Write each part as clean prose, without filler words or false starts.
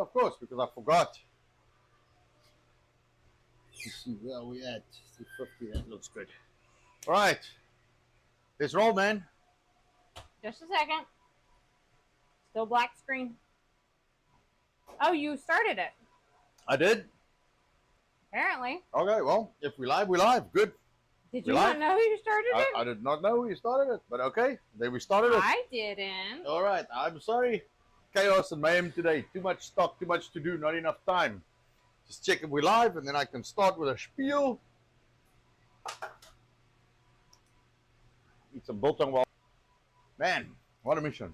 Of course, because I forgot. Let's see where we at. 350. That looks good. All right. Let's roll, man. Just a second. Still black screen. Oh, you started it. I did. Apparently. Okay, well, if we live, we live. Good. Did you not know you started it? I did not know you started it, but okay. Then we started it. I didn't. All right. I'm sorry. Chaos and mayhem today. Too much stock, too much to do, not enough time. Just check if we're live, and then I can start with a spiel. Eat some biltong while. Man, what a mission.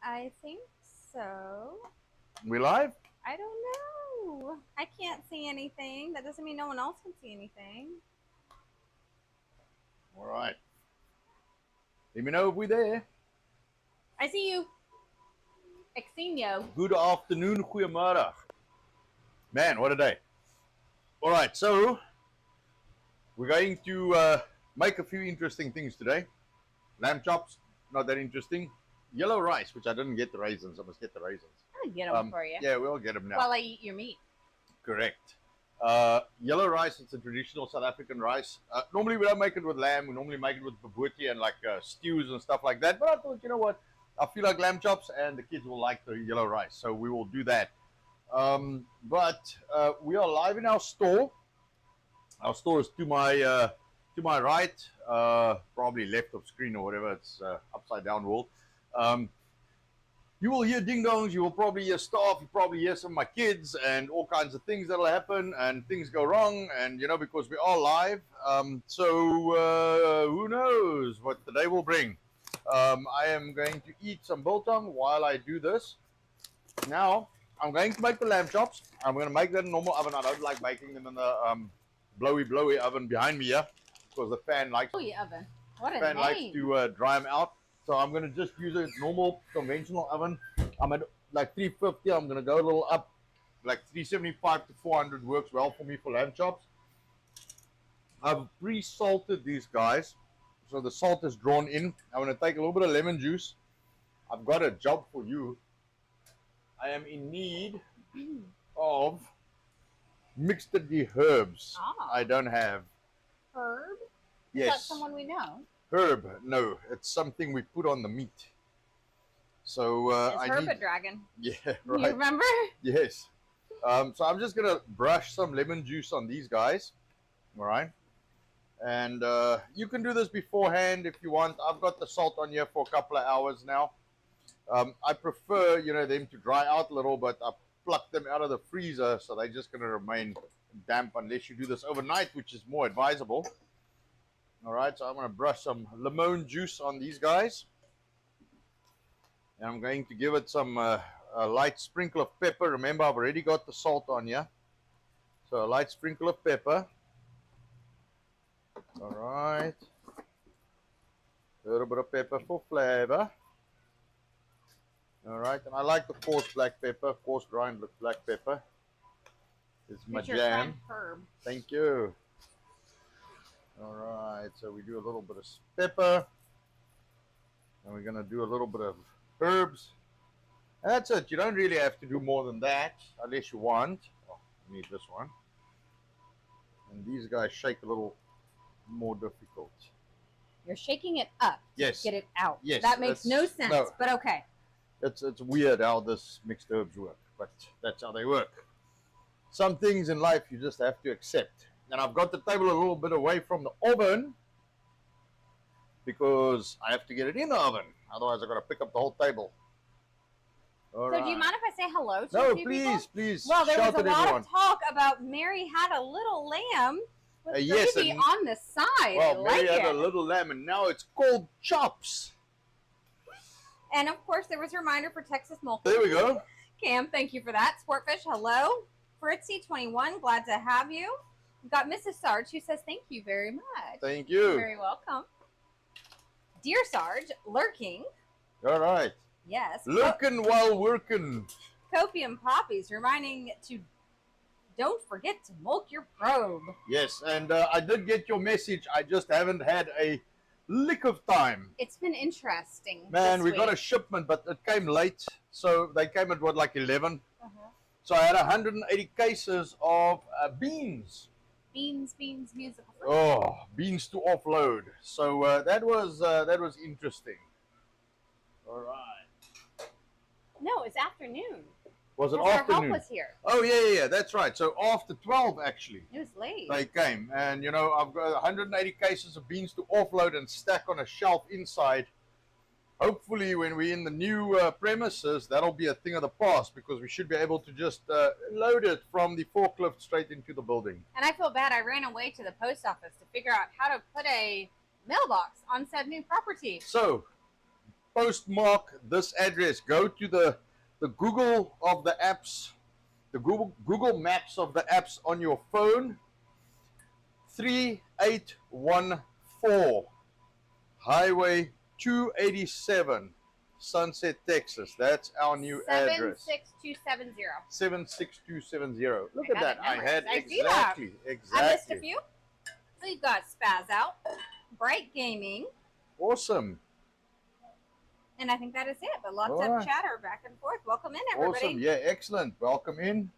I think so. We live? I don't know. I can't see anything. That doesn't mean no one else can see anything. All right. Let me know if we're there. I see you. Exenio. Good afternoon, goeiemiddag. Man, what a day. All right, so we're going to make a few interesting things today. Lamb chops, not that interesting. Yellow rice, which I didn't get the raisins. I must get the raisins. I'll get them for you. Yeah, we'll get them now. While I eat your meat. Correct. Yellow rice, it's a traditional South African rice. Normally we don't make it with lamb. We normally make it with bobotie and like stews and stuff like that. But I thought, you know what? I feel like lamb chops and the kids will like the yellow rice. So we will do that. But we are live in our store. Our store is to my right, probably left of screen or whatever. It's upside down world. You will hear ding-dongs, you will probably hear staff, you probably hear some of my kids and all kinds of things that'll happen and things go wrong and, you know, because we are live. So who knows what the day will bring. I am going to eat some biltong while I do this. Now, I'm going to make the lamb chops. I'm going to make that in normal oven. I don't like making them in the blowy oven behind me here because the fan likes, Blowy oven. What a fan name. likes to dry them out. So I'm going to just use a normal conventional oven. I'm at like 350. I'm going to go a little up. Like 375 to 400 works well for me for lamb chops. I've pre-salted these guys. So the salt is drawn in. I'm going to take a little bit of lemon juice. I've got a job for you. I am in need of mixed the herbs. I don't have. Herb? Yes. Is that someone we know? Herb, no, it's something we put on the meat. So Is Herb a dragon? Yeah, right. You remember? Yes. So I'm just gonna brush some lemon juice on these guys. All right. And you can do this beforehand if you want. I've got the salt on here for a couple of hours now. I prefer, you know, them to dry out a little, but I pluck them out of the freezer, so they're just gonna remain damp unless you do this overnight, which is more advisable. All right, so I'm going to brush some lemon juice on these guys. And I'm going to give it some a light sprinkle of pepper. Remember, I've already got the salt on here. So a light sprinkle of pepper. All right. A little bit of pepper for flavor. All right, and I like the coarse black pepper, coarse ground black pepper. It's my jam. Herb. Thank you. All right, so we do a little bit of pepper, and we're going to do a little bit of herbs. And that's it. You don't really have to do more than that, unless you want. Oh, I need this one. And these guys shake a little more difficult. You're shaking it up yes. to get it out. Yes. That makes no sense, but okay. It's weird how this mixed herbs work, but that's how they work. Some things in life you just have to accept. And I've got the table a little bit away from the oven because I have to get it in the oven. Otherwise, I've got to pick up the whole table. All right. Do you mind if I say hello to No, a few please, people? please. Well, there shout was a at lot everyone. of talk about Mary had a little lamb with yes, gravy on the side. Well, Mary had it. a little lamb, and now it's called chops. And, of course, there was a reminder for Texas Multi. There we go. Cam, thank you for that. Sportfish, hello. Fritzy21, glad to have you. We've got Mrs. Sarge, who says thank you very much. Thank you. You're very welcome. Dear Sarge, lurking. All right. Yes. Lurking while working. Copium Poppies, reminding to Don't forget to milk your probe. Yes, and I did get your message. I just haven't had a lick of time. It's been interesting. Man, this we got a week. shipment, but it came late. So they came at what, like 11? Uh-huh. So I had 180 cases of beans. Beans, musical. Fruit. Oh, beans to offload. So that was interesting. All right. No, it's afternoon. Was it Because our afternoon? help was here. Oh yeah, that's right. So after 12 actually. It was late. They came, and I've got 180 cases of beans to offload and stack on a shelf inside. Hopefully, when we're in the new premises, that'll be a thing of the past because we should be able to just load it from the forklift straight into the building. And I feel bad. I ran away to the post office to figure out how to put a mailbox on said new property. So, postmark this address. Go to the Google of the apps, the Google Maps of the apps on your phone. 3814 Highway 287, Sunset, Texas. That's our new address. 76270. 76270. Look I at have that. it I memorized. had I see that. exactly. I missed a few. We've got Spaz Out, Bright Gaming, Awesome. and I think that is it. But lots All of right. chatter back and forth. Welcome in, everybody. Awesome. Yeah, excellent. Welcome in.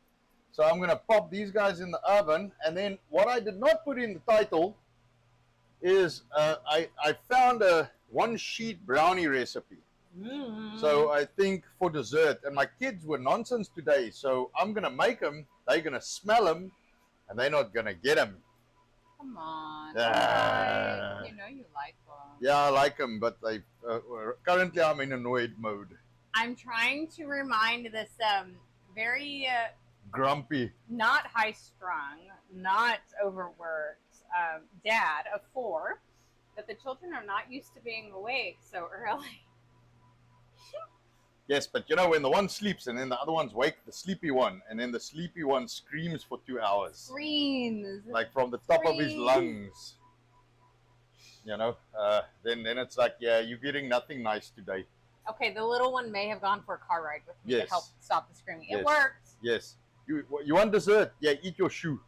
So I'm going to pop these guys in the oven. And then what I did not put in the title is I found a one sheet brownie recipe. So I think for dessert, and my kids were nonsense today, so I'm gonna make them. They're gonna smell them, and they're not gonna get them. Come on. Ah. You know you like them. Yeah, I like them, but they currently I'm in annoyed mode. I'm trying to remind this very Grumpy. not high strung, not overworked dad of 4 that the children are not used to being awake so early. Yes, but when the one sleeps and then the other one's wake, the sleepy one, and then the sleepy one screams for 2 hours, Screams. like from the top of his Screams. lungs. Then it's like, yeah, you're getting nothing nice today. Okay, the little one may have gone for a car ride with me to Yes. help stop the screaming. Yes. It worked. Yes. You want dessert? Yeah, eat your shoe.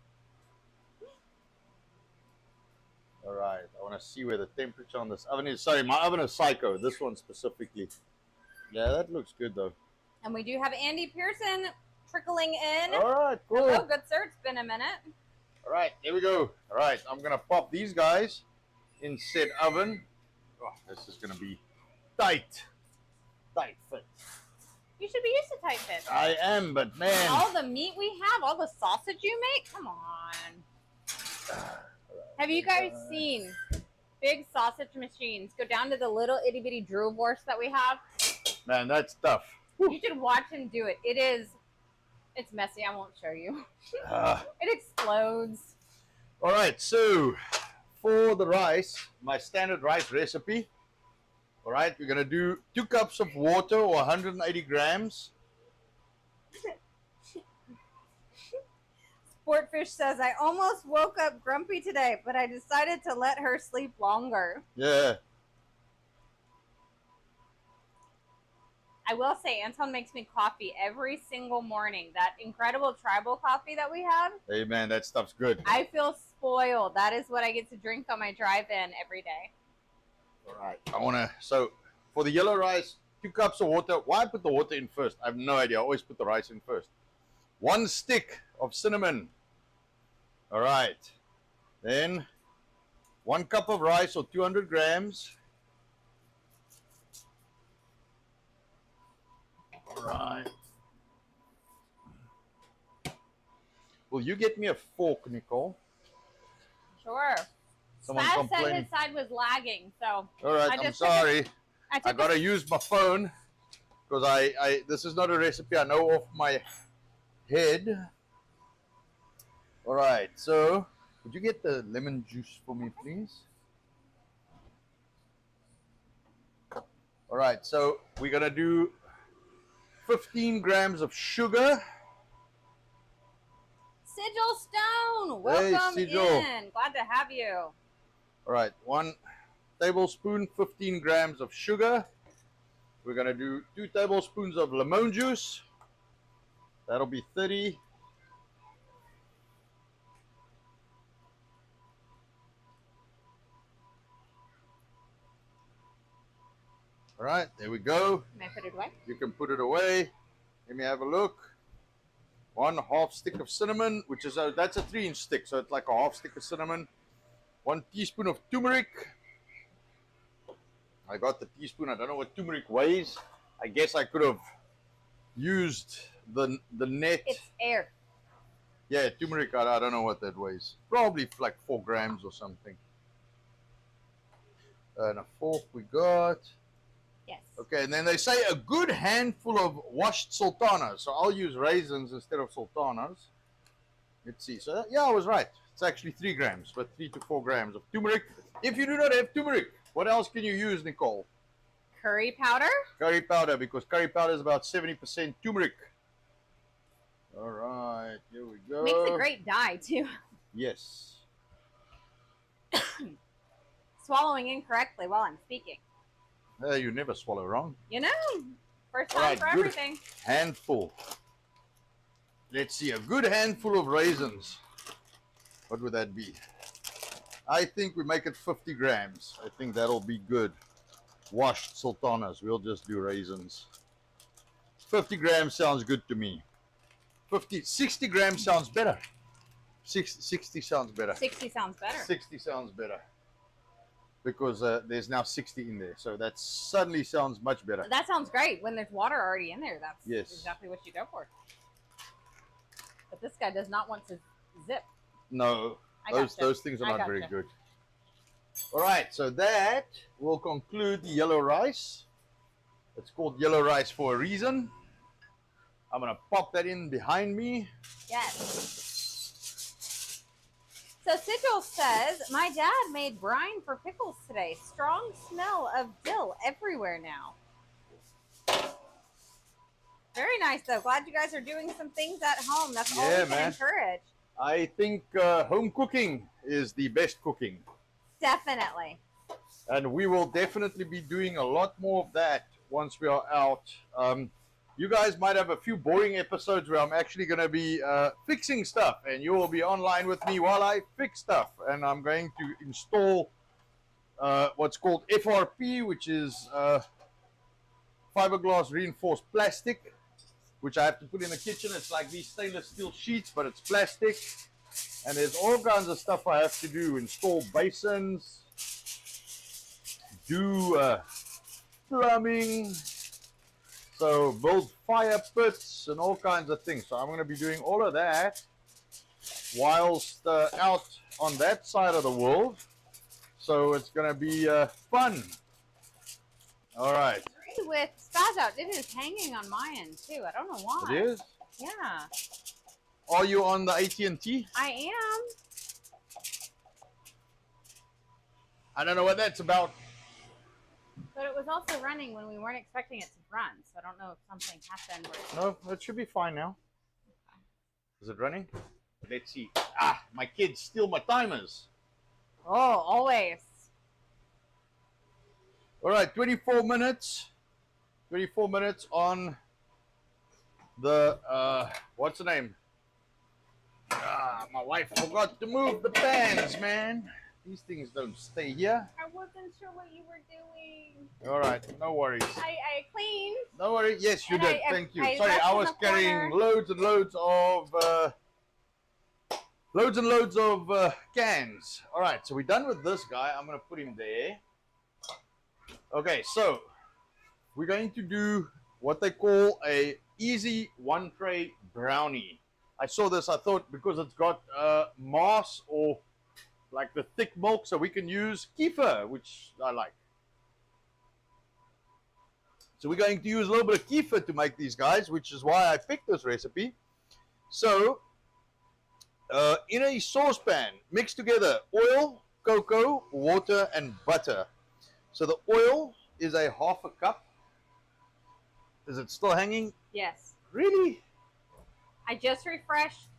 All right. I want to see where the temperature on this oven is. Sorry, my oven is psycho. This one specifically. Yeah, that looks good though. And we do have Andy Pearson trickling in. All right, cool. Hello, good sir. It's been a minute. All right, here we go. All right, I'm gonna pop these guys in said oven. Oh, this is gonna be tight fit. You should be used to tight fit. I am, but man. All the meat we have, all the sausage you make, come on. Have you guys seen big sausage machines go down to the little itty bitty drill wurst that we have? Man, that's tough. You should watch him do it. It's messy. I won't show you. It explodes. All right, so for the rice, my standard rice recipe. All right, we're gonna do 2 cups of water or 180 grams. Sportfish says, I almost woke up grumpy today, but I decided to let her sleep longer. Yeah. I will say, Anton makes me coffee every single morning. That incredible tribal coffee that we have. Hey, man, that stuff's good. I feel spoiled. That is what I get to drink on my drive-in every day. All right. So for the yellow rice, 2 cups of water. Why put the water in first? I have no idea. I always put the rice in first. 1 stick of cinnamon. All right. Then 1 cup of rice or 200 grams. All right. Will you get me a fork, Nicole? Sure. Someone Spaz said complained. his side was lagging, so All right, I I'm just took sorry. I I took gotta use my phone because I this is not a recipe I know off my head. All right, so would you get the lemon juice for me, please? All right, so we're gonna do 15 grams of sugar. Sigil Stone, welcome Sigil. in. Glad to have you. All right, 1 tablespoon, 15 grams of sugar. We're gonna do 2 tablespoons of lemon juice. That'll be 30. All right, there we go. Can I put it away? You can put it away. Let me have a look. 1/2 stick of cinnamon, which is that's a 3-inch stick, so it's like a half stick of cinnamon. 1 teaspoon of turmeric. I got the teaspoon. I don't know what turmeric weighs. I guess I could have used the net. It's air. Yeah, turmeric. I don't know what that weighs. Probably like 4 grams or something. And a fork we got. Yes. Okay, and then they say a good handful of washed sultanas. So I'll use raisins instead of sultanas. Let's see. So yeah, I was right. It's actually 3 grams, but 3 to 4 grams of turmeric. If you do not have turmeric, what else can you use, Nicole? Curry powder? Curry powder, because curry powder is about 70% turmeric. All right, here we go. Makes a great dye, too. Yes. Swallowing incorrectly while I'm speaking. You never swallow wrong. You know, first time Alright, for good. everything. Handful. Let's see, a good handful of raisins. What would that be? I think we make it 50 grams. I think that'll be good. Washed sultanas. We'll just do raisins. 50 grams sounds good to me. 60 grams sounds better. 60 sounds better. 60 sounds better. 60 sounds better. Because there's now 60 in there. So that suddenly sounds much better. That sounds great. When there's water already in there, that's Yes. exactly what you go for. But this guy does not want to zip. No, those things are not very good. All right, so that will conclude the yellow rice. It's called yellow rice for a reason. I'm going to pop that in behind me. Yes. So Sigil says, my dad made brine for pickles today. Strong smell of dill everywhere now. Very nice, though. Glad you guys are doing some things at home. That's all we can encourage. I think home cooking is the best cooking. Definitely. And we will definitely be doing a lot more of that once we are out. You guys might have a few boring episodes where I'm actually going to be fixing stuff, and you will be online with me while I fix stuff. And I'm going to install what's called FRP, which is fiberglass reinforced plastic, which I have to put in the kitchen. It's like these stainless steel sheets, but it's plastic. And there's all kinds of stuff I have to do. Install basins, do plumbing, so build fire pits and all kinds of things. So I'm going to be doing all of that whilst out on that side of the world. So it's going to be fun. All right. With Spaz out, it is hanging on my end too. I don't know why. It is? Yeah. Are you on the AT&T? I am. I don't know what that's about. But it was also running when we weren't expecting it to run, so I don't know if something happened. No, it should be fine now. Okay. Is it running? Let's see. Ah, my kids steal my timers. Oh, always. All right, 24 minutes. 24 minutes on the, what's the name? My wife forgot to move the pans, man. These things don't stay here. I wasn't sure what you were doing. All right, no worries. I cleaned. No worries. Yes, you And did. Thank you. Sorry, left I in was the carrying corner. loads and loads of cans. All right, so we're done with this guy. I'm going to put him there. Okay, so we're going to do what they call a easy one tray brownie. I saw this, I thought because it's got mass or like the thick milk, so we can use kefir, which I like. So we're going to use a little bit of kefir to make these guys, which is why I picked this recipe. So in a saucepan, mix together oil, cocoa, water, and butter. So the oil is a 1/2 cup. Is it still hanging? Yes. Really? I just refreshed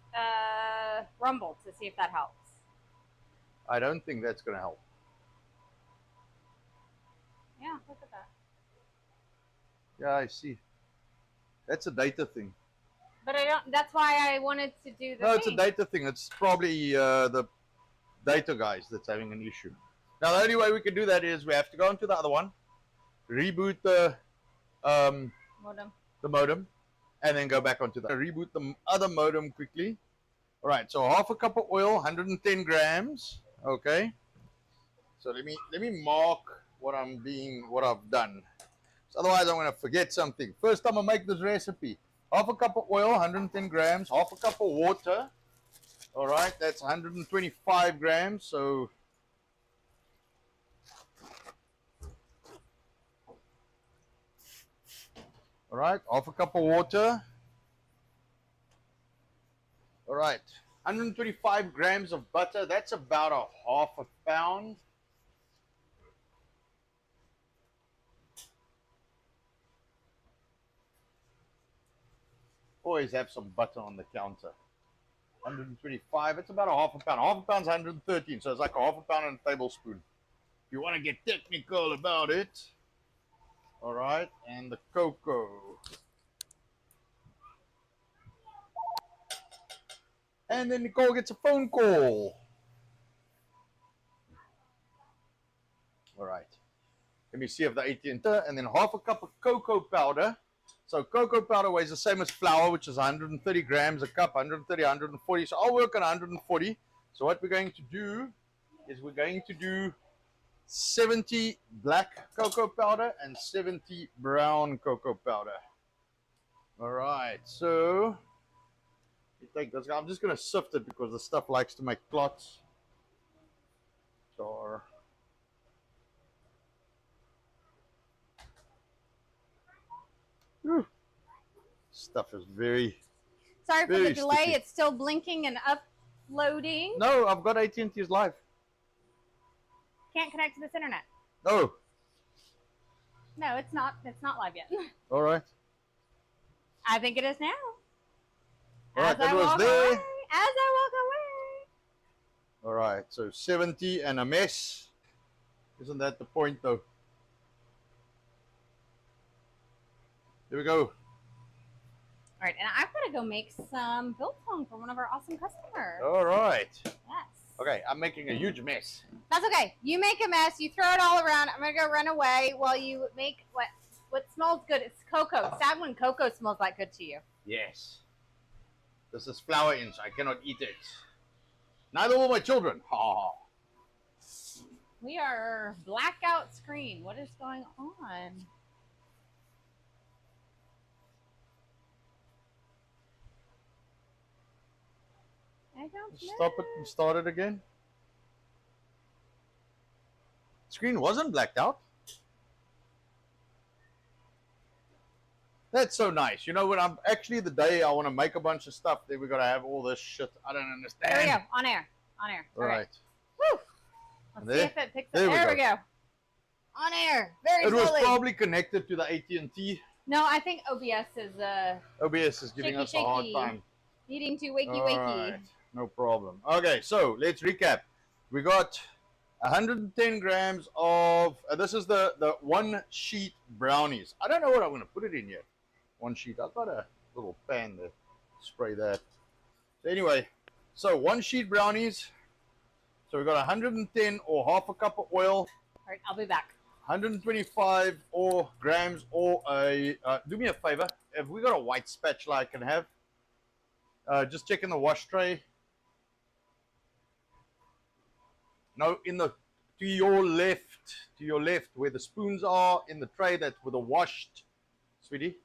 Rumble to see if that helps. I don't think that's going to help. Yeah, look at that. Yeah, I see. That's a data thing. But I don't. That's why I wanted to do the. No, it's a data thing. It's probably the data guys that's having an issue. Now, the only way we can do that is we have to go into the other one, reboot the Modem. modem, and then go back onto that. Reboot the other modem quickly. All right, so half a cup of oil, 110 grams. Okay. So let me mark what I've done. So otherwise I'm gonna forget something. First time I make this recipe. Half a cup of oil, 110 grams. Half a cup of water. All right, that's 125 grams. So all right, half a cup of water. All right, 125 grams of butter. That's about a half a pound. Always have some butter on the counter. 125. It's about a half a pound. Half a pound's 113, so it's like a half a pound and a tablespoon. If you want to get technical about it. All right, and the cocoa. And then Nicole gets a phone call. All right. Let me see if the AT&T, and then half a cup of cocoa powder. So cocoa powder weighs the same as flour, which is 130 grams a cup, 130, 140. So I'll work on 140. So what we're going to do is we're going to do 70 black cocoa powder and 70 brown cocoa powder. All right, so you take this. I'm just going to sift it because the stuff likes to make clots. So stuff is very. Sorry for the delay. Sticky. It's still blinking and uploading. No, I've got AT&T's live. Can't connect to this internet. No. No, it's not. It's not live yet. All right. I think it is now. All right, As it was there. As I walk away. All right, so 70 and a mess. Isn't that the point, though? Here we go. All right, and I've got to go make some biltong for one of our awesome customers. All right. Yes. Okay, I'm making a huge mess. That's okay. You make a mess. You throw it all around. I'm gonna go run away while you make what smells good. It's cocoa. Sad when cocoa smells that good to you. Yes. This is flour inch. I cannot eat it. Neither will my children. Ha. We are blackout screen. What is going on? I don't know. Stop it and start it again. Screen wasn't blacked out. That's so nice. You know what? I'm actually the day I want to make a bunch of stuff. Then we gotta have all this shit. I don't understand. There we go. On air. On air. All right. Woo. Let's see if it picks up. There we go. On air. Very It was slowly. probably connected to the AT&T. No, I think OBS is OBS is giving us a hard shaky. time. needing to wakey All wakey. right, no problem. Okay, so let's recap. We got 110 grams of, this is the one sheet brownies. I don't know what I'm going to put it in yet. One sheet. I've got a little pan to spray that. So anyway, so one sheet brownies. So we got 110 or half a cup of oil. All right, I'll be back. 125 or grams or a, do me a favor. Have we got a white spatula I can have? Just check in the wash tray. No, in the, to your left where the spoons are in the tray, that's with the washed, sweetie,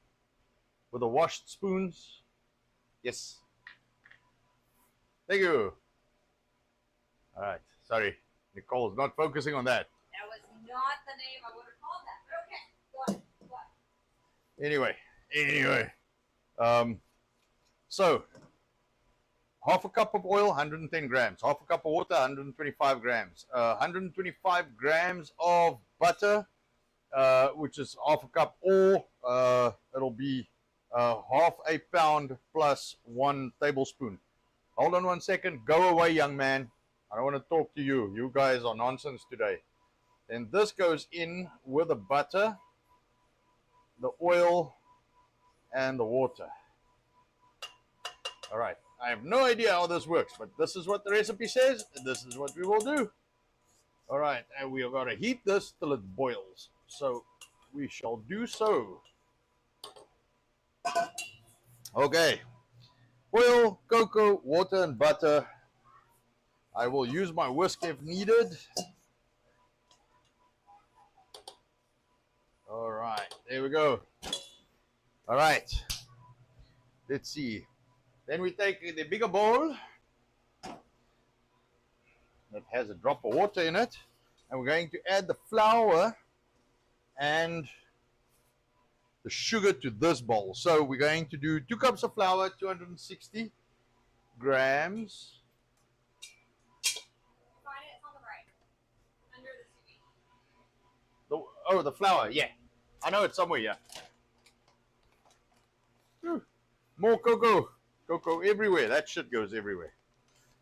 with the washed spoons. Yes. Thank you. All right, sorry, Nicole's not focusing on that. That was not the name I would have called that. Okay, go ahead. Anyway, so half a cup of oil, 110 grams. Half a cup of water, 125 grams. 125 grams of butter, which is half a cup, or it'll be half a pound plus 1 tablespoon. Hold on 1 second. Go away, young man. I don't want to talk to you. You guys are nonsense today. And this goes in with the butter, the oil, and the water. All right. I have no idea how this works, but this is what the recipe says, and this is what we will do. All right, and we are going to heat this till it boils. So we shall do so. Okay. Oil, cocoa, water, and butter. I will use my whisk if needed. All right, there we go. All right, let's see. Then we take the bigger bowl that has a drop of water in it, and we're going to add the flour and the sugar to this bowl. So we're going to do 2 cups of flour, 260 grams. Find it, it's on the right, under the sous Oh, the flour, yeah. I know it's somewhere here. More cocoa. Cocoa everywhere. That shit goes everywhere.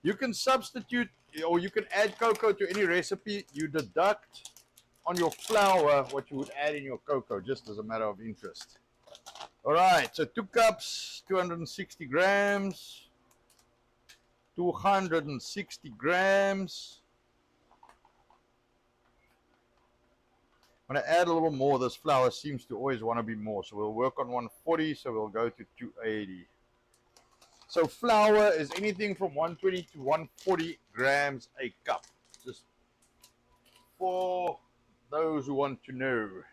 You can substitute or you can add cocoa to any recipe. You deduct on your flour what you would add in your cocoa, just as a matter of interest. All right, so 2 cups, 260 grams. 260 grams. I'm going to add a little more. This flour seems to always want to be more. So we'll work on 140, so we'll go to 280. So flour is anything from 120 to 140 grams a cup. Just for those who want to know.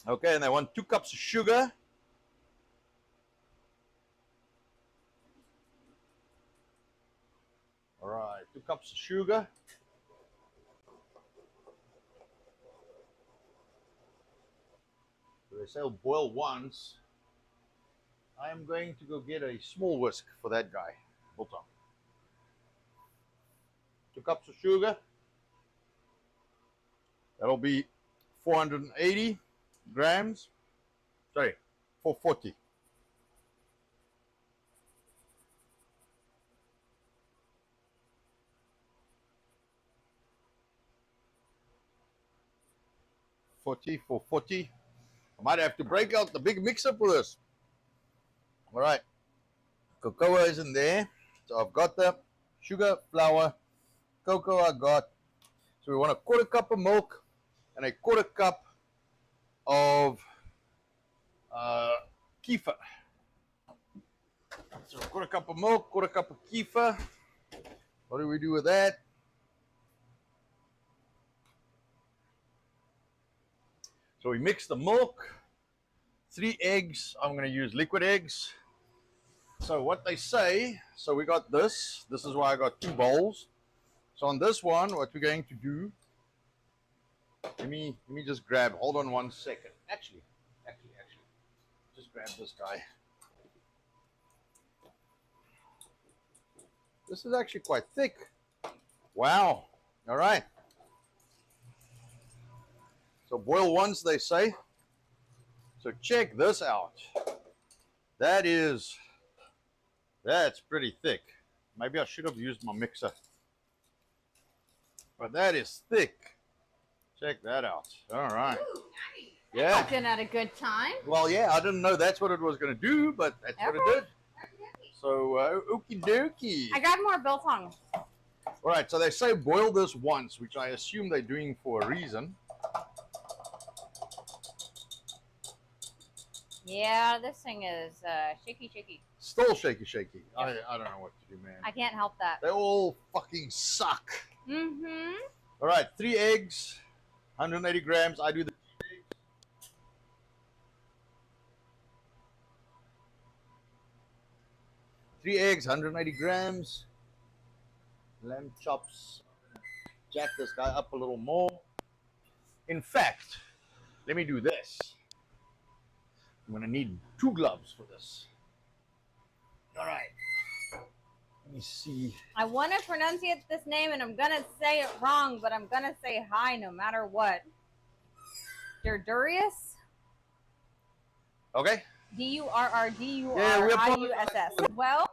Okay, and I want 2 cups of sugar. All right, 2 cups of sugar. So they say boil once. I am going to go get a small whisk for that guy. Hold on. 2 cups of sugar. That'll be 480 grams. Sorry, 440. For 40. I might have to break out the big mixer for this. All right. Cocoa is in there. So I've got the sugar, flour, cocoa I got. So we want a 1/4 cup of milk and a 1/4 cup of kefir. So 1/4 cup of milk, 1/4 cup of kefir. What do we do with that? So we mix the milk, 3 eggs. I'm going to use liquid eggs. So what they say, so we got this. This is why I got 2 bowls. So on this one, what we're going to do, let me just grab, hold on 1 second. Actually, just grab this guy. This is actually quite thick. Wow. All right. So boil once, they say. So check this out. That's pretty thick. Maybe I should have used my mixer. But that is thick. Check that out. All right. Ooh, nice. Yeah. Walked in at a good time. Well, yeah, I didn't know that's what it was going to do, but that's what it did. So, okie dokie. I got more biltong. All right, so they say boil this once, which I assume they're doing for a reason. Yeah, this thing is shaky. Still shaky. Yep. I don't know what to do, man. I can't help that. They all fucking suck. Mm-hmm. All right, 3 eggs, 180 grams. I do the 3 eggs, 180 grams. Lamb chops. Jack this guy up a little more. In fact, let me do this. I'm going to need 2 gloves for this. All right. Let me see. I want to pronunciate this name, and I'm going to say it wrong, but I'm going to say hi no matter what. Durdurius? Okay. Durrdiuss. Well,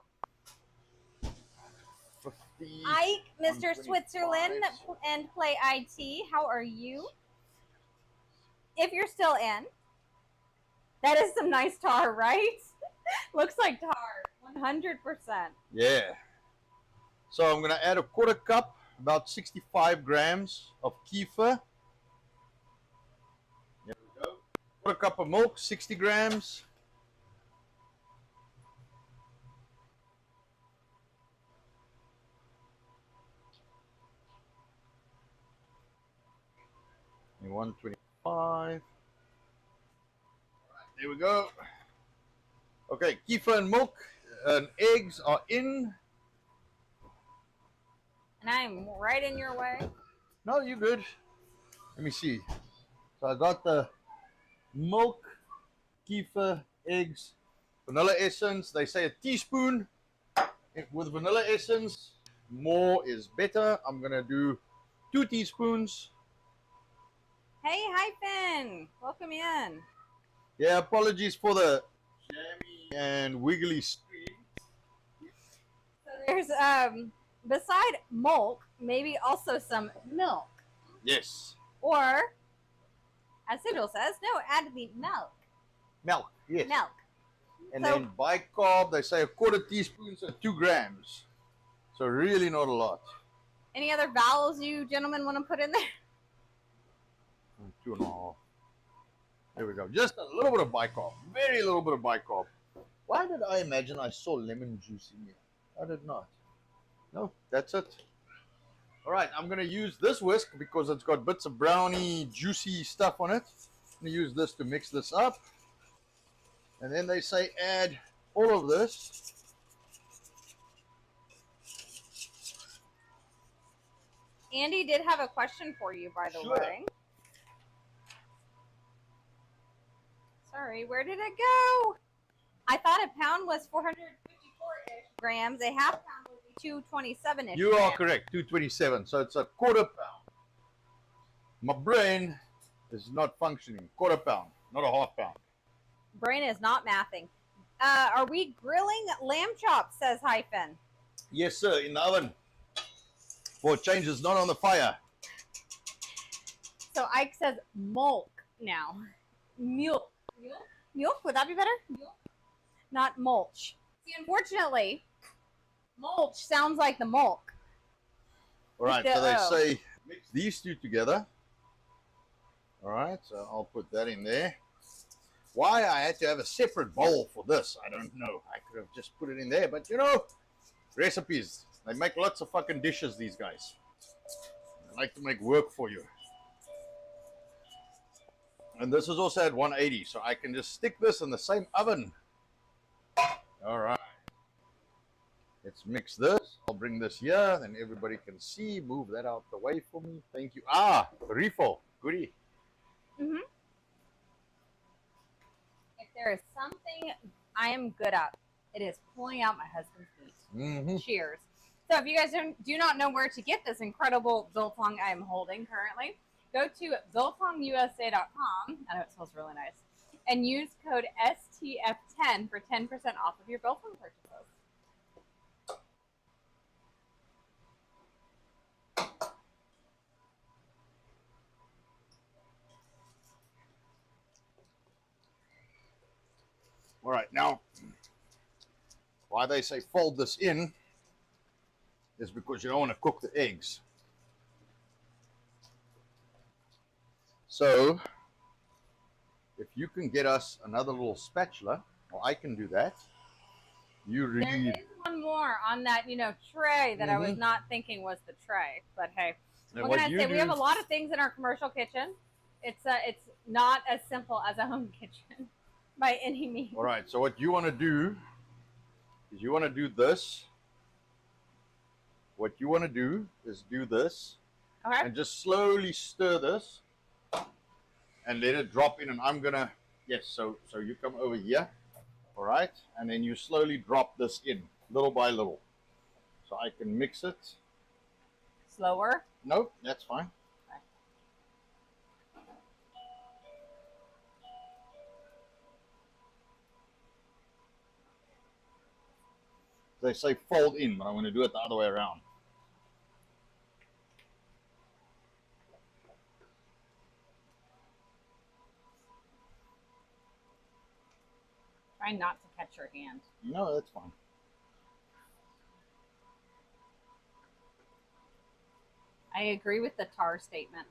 50, Ike, Mr. 125. Switzerland, and Play IT, how are you? If you're still in. That is some nice tar, right? Looks like tar, 100%. Yeah. So I'm going to add a 1/4 cup, about 65 grams of kefir. quarter cup of milk, 60 grams. And 125. There we go. Okay, kefir and milk and eggs are in. And I'm right in your way. No, you're good. Let me see. So I got the milk, kefir, eggs, vanilla essence. They say a teaspoon with vanilla essence. More is better. I'm going to do 2 teaspoons. Hey, Hyphen. Welcome in. Yeah, apologies for the jammy and wiggly screen. So there's, beside milk, maybe also some milk. Yes. Or, as Sigil says, no, add the milk. Milk, yes. Milk. And So- then bicarb, they say a quarter teaspoon, so 2 grams. So really not a lot. Any other vowels you gentlemen want to put in there? 2.5. There we go. Just a little bit of bicarb. Very little bit of bicarb. Why did I imagine I saw lemon juice in here? I did not. No, that's it. All right, I'm going to use this whisk because it's got bits of brownie, juicy stuff on it. I'm going to use this to mix this up. And then they say add all of this. Andy did have a question for you, by the Sure. way. Sorry, where did it go? I thought a pound was 454-ish grams. A half pound would be 227-ish. You are correct, 227. So it's a quarter pound. My brain is not functioning. Quarter pound, not a half pound. Brain is not mathing. Are we grilling lamb chops, says Hyphen. Yes, sir, in the oven. For change is not on the fire. So Ike says milk now. Milk. Milk? Would that be better? Milk? Not mulch. See, unfortunately, mulch sounds like the milk. All right, The so they O. say mix these two together. All right, so I'll put that in there. Why I had to have a separate bowl for this, I don't know. I could have just put it in there, but you know, recipes. They make lots of fucking dishes, these guys. They like to make work for you. And this is also at 180, so I can just stick this in the same oven. All right. Let's mix this. I'll bring this here, then everybody can see. Move that out the way for me. Thank you. Ah, refill. Goodie. Mm-hmm. If there is something I am good at, it is pulling out my husband's meat. Mm-hmm. Cheers. So if you guys do not know where to get this incredible biltong I am holding currently, go to biltongusa.com. I know it smells really nice. And use code S.T.F. 10 for 10% off of your biltong purchases. All right, now, why they say fold this in is because you don't want to cook the eggs. So, if you can get us another little spatula, or I can do that, you There read. is one more on that, tray that I was Mhm. not thinking was the tray. But hey, And what what can I you say? We do- have a lot of things in our commercial kitchen. It's not as simple as a home kitchen by any means. All right, so what you want to do is you want to do this. What you want to do is do this Okay. and just slowly stir this and let it drop in. And I'm gonna, yes, so you come over here, all right, and then you slowly drop this in little by little. So I can mix it. Slower. Nope, that's fine. They say fold in, but I'm going to do it the other way around. Try not to catch your hand. No, that's fine. I agree with the tar statement.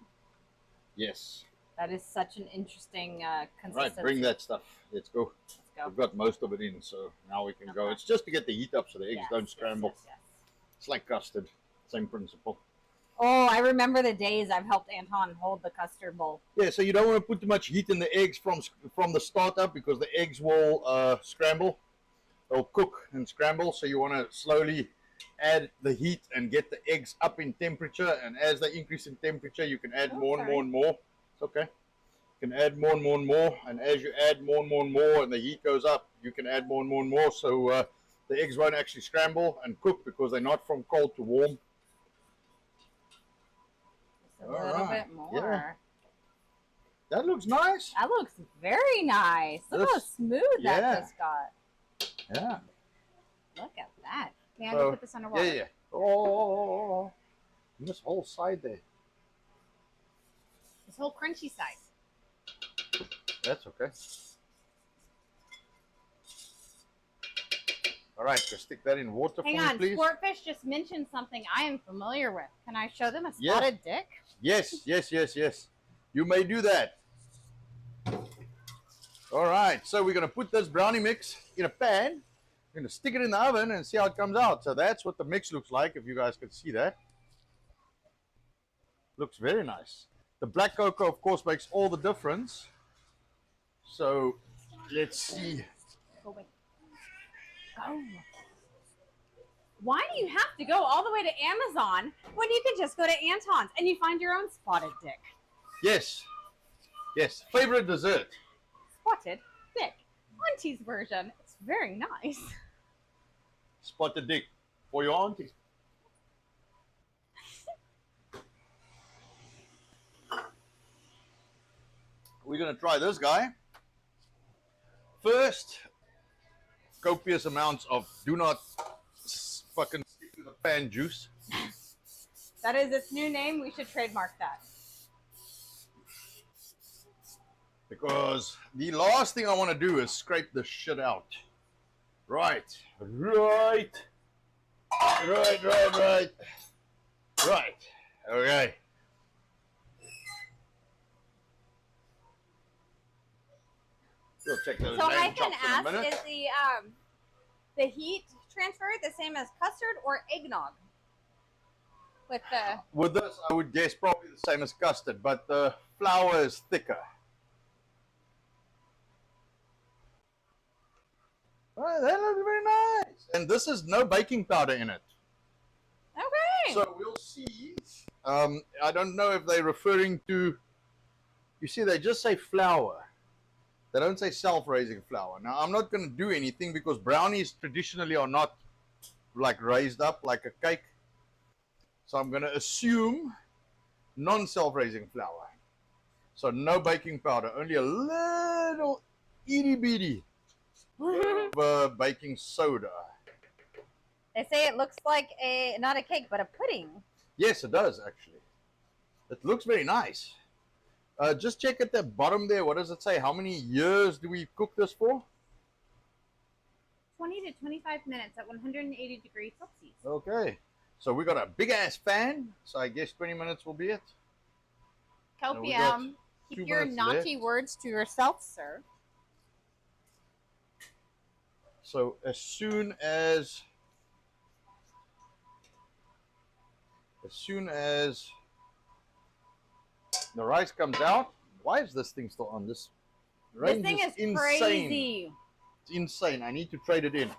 Yes. That is such an interesting consistency. Right, bring that stuff. Let's go. Let's go. We've got most of it in, so now we can go. Okay. It's just to get the heat up so the eggs Yes, don't yes, scramble. yes. It's like custard, same principle. Oh, I remember the days I've helped Anton hold the custard bowl. Yeah, so you don't want to put too much heat in the eggs from the start up because the eggs will scramble. They'll cook and scramble, so you want to slowly add the heat and get the eggs up in temperature. And as they increase in temperature, you can add more and more and more. It's okay. You can add more and more and more. And as you add more and more and more and the heat goes up, you can add more and more and more. So the eggs won't actually scramble and cook because they're not from cold to warm. Just a little bit more. Yeah. That looks nice. That looks very nice. Look how smooth that just got. Yeah. Look at that. May I go put this underwater? Yeah. Oh. This whole side there. This whole crunchy side. That's okay. All right, just stick that in water for me, please. Hang on, Sportfish just mentioned something I am familiar with. Can I show them a spotted dick? Yes. You may do that. All right, so we're going to put this brownie mix in a pan. We're going to stick it in the oven and see how it comes out. So that's what the mix looks like, if you guys can see that. Looks very nice. The black cocoa, of course, makes all the difference. So let's see. Go away. Go. Why do you have to go all the way to Amazon when you can just go to Anton's and you find your own spotted dick? Yes. Favorite dessert? Spotted dick. Auntie's version. It's very nice. Spotted dick for your auntie. We're going to try this guy. First, copious amounts of do not fucking stick to the pan juice. That is its new name. We should trademark that. Because the last thing I want to do is scrape the shit out. Right. Okay. We'll check those so I lamb can chops in a ask, minute. is the heat transfer the same as custard or eggnog? With this, I would guess probably the same as custard, but the flour is thicker. Oh, that looks very nice. And this is no baking powder in it. Okay. So we'll see. I don't know if they're referring to, you see, they just say flour. They don't say self-raising flour. Now, I'm not going to do anything because brownies traditionally are not like raised up like a cake. So I'm going to assume non-self-raising flour. So no baking powder, only a little itty-bitty baking soda. They say it looks like not a cake, but a pudding. Yes, it does, actually. It looks very nice. Just check at the bottom there. What does it say? How many years do we cook this for? 20 to 25 minutes at 180 degrees Celsius. Okay. So we got a big-ass fan. So I guess 20 minutes will be it. Copium, keep your naughty words to yourself, sir. So as soon as the rice comes out, why is this thing still on? This thing is insane. Crazy. It's insane. I need to trade it in.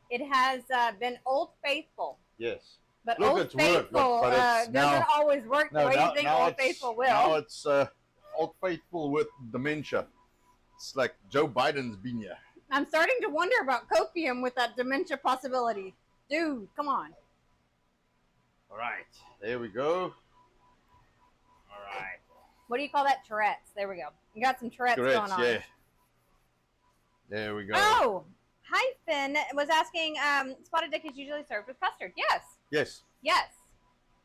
It has been Old Faithful. Yes. But Look, Old Faithful doesn't always work the way you think Old Faithful will. Now it's Old Faithful with dementia. It's like Joe Biden's been here. I'm starting to wonder about copium with that dementia possibility. Dude, come on. All right. There we go. All right. What do you call that? Tourette's. There we go. You got some Tourette's going on. Yeah. There we go. Oh, Hyphen was asking, spotted dick is usually served with custard. Yes. Yes. Yes.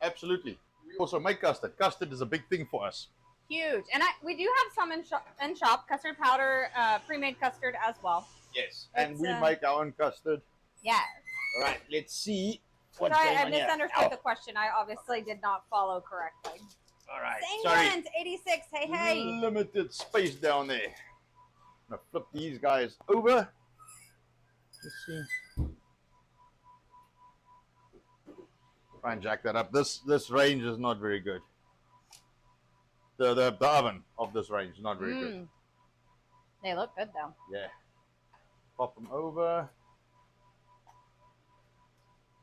Absolutely. We also make custard. Custard is a big thing for us. Huge. And we do have some in shop, custard powder, pre-made custard as well. Yes. And we make our own custard. Yes. All right. Let's see what's Sorry, going I on here. misunderstood the question. I obviously did not follow correctly. All right. England, 86. Hey, hey. Limited space down there. I'm gonna flip these guys over. Let's see. Try and jack that up. This range is not very good. The oven of this range is not very good. They look good though. Yeah. Pop them over.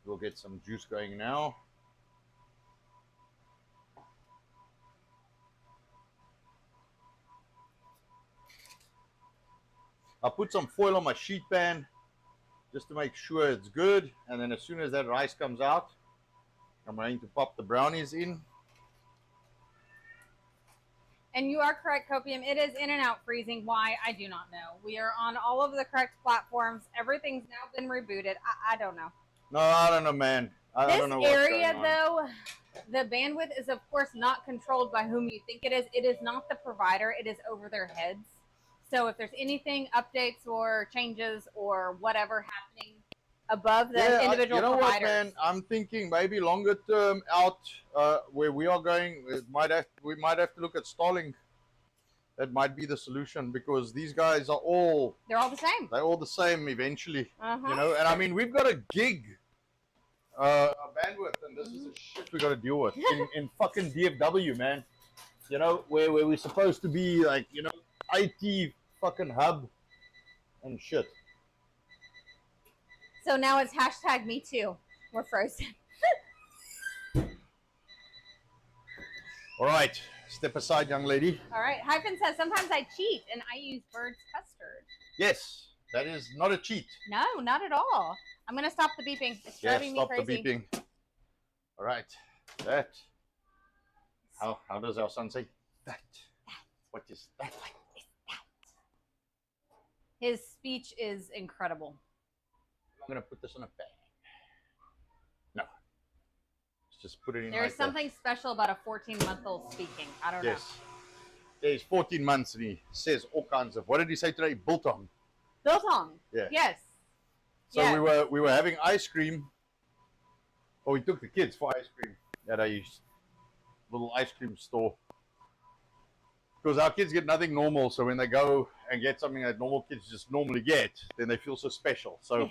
We'll get some juice going now. I'll put some foil on my sheet pan just to make sure it's good. And then as soon as that rice comes out, I'm going to pop the brownies in. And you are correct, Copium. It is in and out freezing. Why? I do not know. We are on all of the correct platforms. Everything's now been rebooted. I don't know. No, I don't know, man. I don't know what's This going area, on. though, the bandwidth is, of course, not controlled by whom you think it is. It is not the provider. It is over their heads. So if there's anything, updates or changes or whatever happening above the individual you know providers. what, man? I'm thinking maybe longer term out where we are going, we might have to look at Starlink. That might be the solution because these guys are all they're all the same. They're all the same eventually. Uh-huh. You know, and I mean we've got a gig bandwidth, and this is the shit we got to deal with in fucking DFW, man. You know, where we're supposed to be like, you know, IT fucking hub and shit. So now it's hashtag me too. We're frozen. All right, step aside, young lady. All right. Hyphen says, sometimes I cheat and I use bird's custard. Yes, that is not a cheat. No, not at all. I'm going to stop the beeping. It's driving me crazy. Stop the beeping. All right, that. How does our son say that? What is that? What is that? His speech is incredible. I'm going to put this in a bag. No. Let's just put it in. There's something special about a 14-month-old speaking. I don't know. Yeah, he's 14 months and he says all kinds of, what did he say today? Biltong. Biltong. Yeah. Yes. So yes. we were having ice cream. Or we took the kids for ice cream at a little ice cream store. Because our kids get nothing normal, so when they go and get something that normal kids just normally get, then they feel so special. So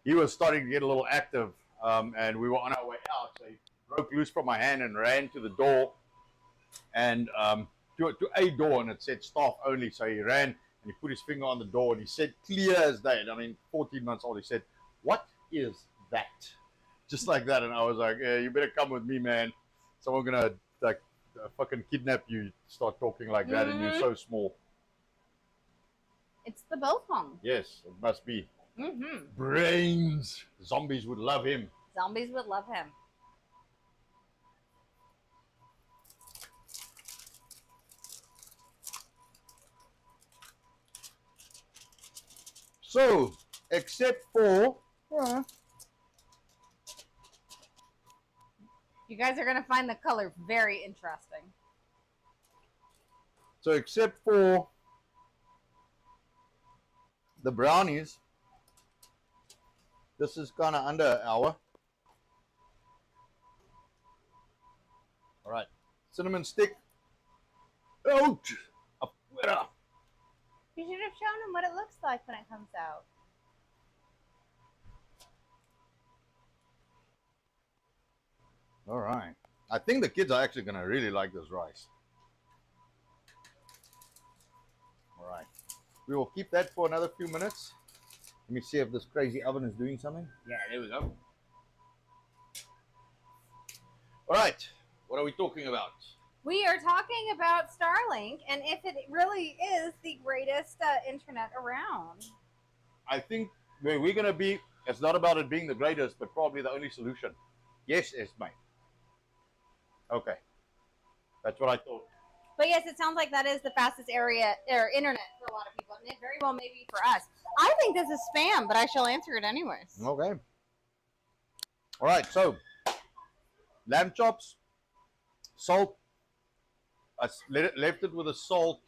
he was starting to get a little active, and we were on our way out. So he broke loose from my hand and ran to the door, and to a door, and it said staff only. So he ran and he put his finger on the door, and he said, clear as day. I mean, 14 months old. He said, "What is that?" Just like that, and I was like, "Yeah, you better come with me, man. Someone's gonna like fucking kidnap you. Start talking like that, and you're so small." It's the biltong. Yes, it must be. Brains. Zombies would love him. Zombies would love him. So, except for you guys are going to find the color very interesting. So, except for the brownies, this is kind of under an hour. All right, cinnamon stick out. Afuera. You should have shown him what it looks like when it comes out. All right. I think the kids are actually going to really like this rice. All right. We will keep that for another few minutes. Let me see if this crazy oven is doing something. Yeah, there we go. All right. What are we talking about? We are talking about Starlink and if it really is the greatest internet around. I think where we're going to be, it's not about it being the greatest, but probably the only solution. Yes, it's mine. Okay. That's what I thought. But yes, it sounds like that is the fastest area or internet for a lot of people. And it very well may be for us. I think this is spam, but I shall answer it anyways. Okay. All right, so lamb chops, salt. I left it with the salt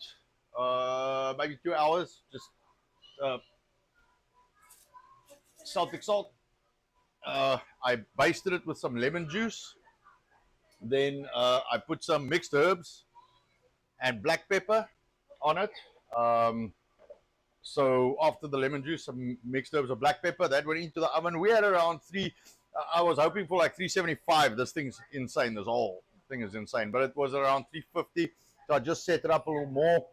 maybe 2 hours. Just Celtic salt. I basted it with some lemon juice. Then I put some mixed herbs and black pepper on it. So after the lemon juice, some mixed herbs of black pepper, that went into the oven. We had around I was hoping for like 375. This thing's insane. This whole thing is insane. But it was around 350. So I just set it up a little more.